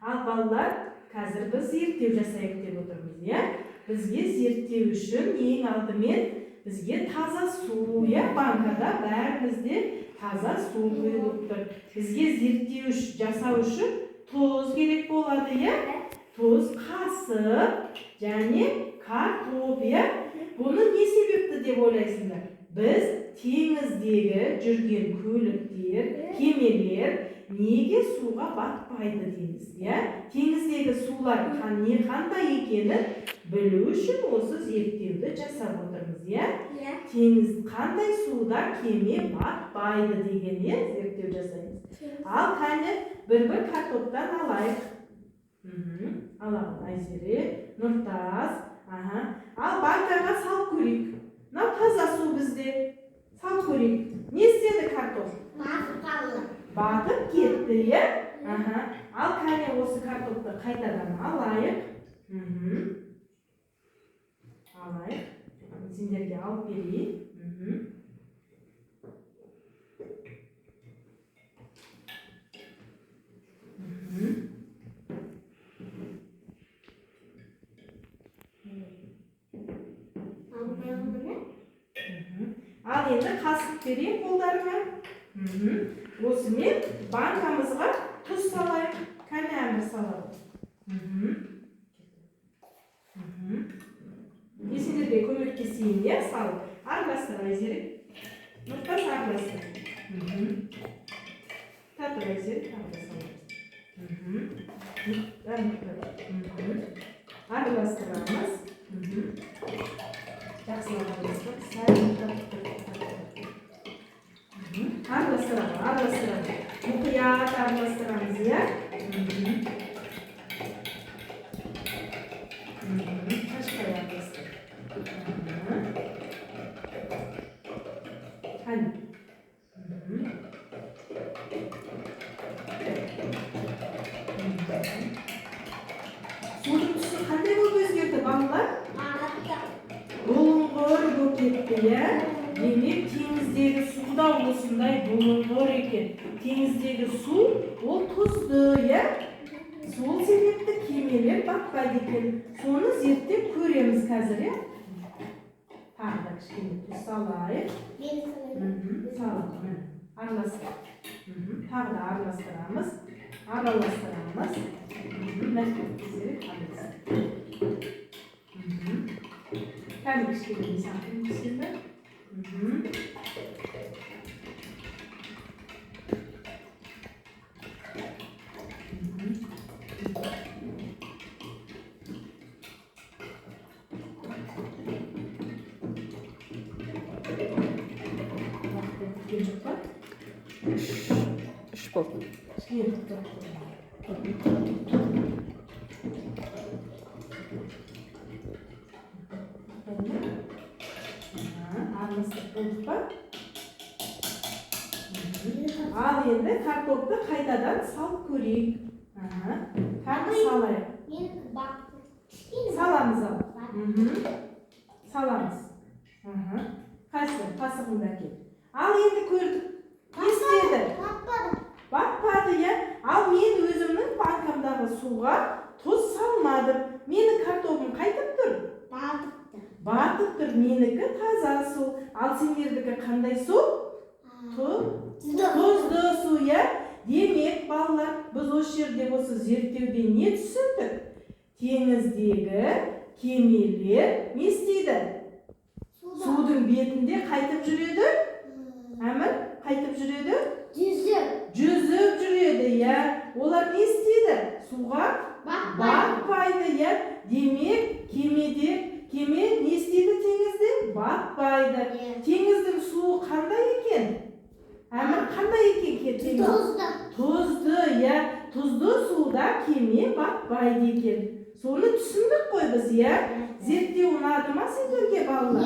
Ал балалар, қазір біз зерттеу жасайық деп отырмыз, иә? Бізге зерттеу үшін ең алдымен бізге таза су, иә? Банкада бәрімізде таза су құйылып тұр. Бізге зерттеу жасау үшін тұз керек болады, иә? Тұз, қасық және картоп, иә? Бұны не себепті деп ойлайсыңдар? Біз теңіздегі жүрген көліктер, кемелер неге суға батпайды дейміз, иә? Теңіздегі сулар қандай екенін білу үшін осы зерттеуді жасап отырмыз, иә? Теңіз қандай суда кеме батпайды деген, иә, зерттеу жасаймыз. Ал қане бір-бір картоптан алайық. Алайық, Айзере, Нұртас. Ал банкаға салып көрейік. Мынау таза су бізде. Салып көрейік. Не істеді картоп? Батып кетті, иә? Ал қане осы картопты қайтадан алайық. Алайық. Сендерге алып берейін. Ал енді қасық берейін қолдарыңа. Осымен банкамызға тұз салайық. Кәне әмір салайық. Сендерге көмектесейін, иә, салып. Араластыр, Айзере. Нұртас, араластыр. Татыр, Айзере, араластырамыз. Жақсылап араластыр. Араластырамыз. Мұқият араластырамыз, иә? Қашқай араластыр. Қане. Судың түсі қандай болып өзгерді, балалар? Бұлыңғыр болып кетті, иә? Демек, теңіздегі суда осындай бұлыңғыр екен. Теңіздегі су, ол тұзды, иә? Сол себепті кемелер батпайды екен. Соны зерттеп көреміз қазір, иә? Тағы да кішкене тұз салайық. Салайық. Араластыр. Тағы да араластырамыз. Кәне кішкене сақын кішкенді. Үш болды. Ал енді картопты қайтадан салып көрейік. Тағы салайық. Саламыз ал. Саламыз. Қасығында кел. Ал енді көрдік. Не істеді? Батпады, иә? Ал мен өзімнің банкамдағы суға тұз салмадым. Менің картопым қайтып тұр? Батып тұр. Менікі таза су. Ал сендердікі қандай су? Тұзды су, иә? Демек, балалар, біз осы жерде осы зерттеуде не түсіндік? Теңіздегі кемелер не істейді? Судың бетінде қайтып жүреді? Әмір, қайтып жүреді? Жүзіп жүреді, иә? Олар не істейді? Суға батпайды, иә? Демек, кеме не істейді теңізде? Батпайды. Теңіздің суы қандай екен? Әмір, қандай екен? Тұзды, иә? Тұзды суда кеме батпайды екен. Соны түсіндік қой біз, иә? Зерттеу ұнады ма сендерге, балалар?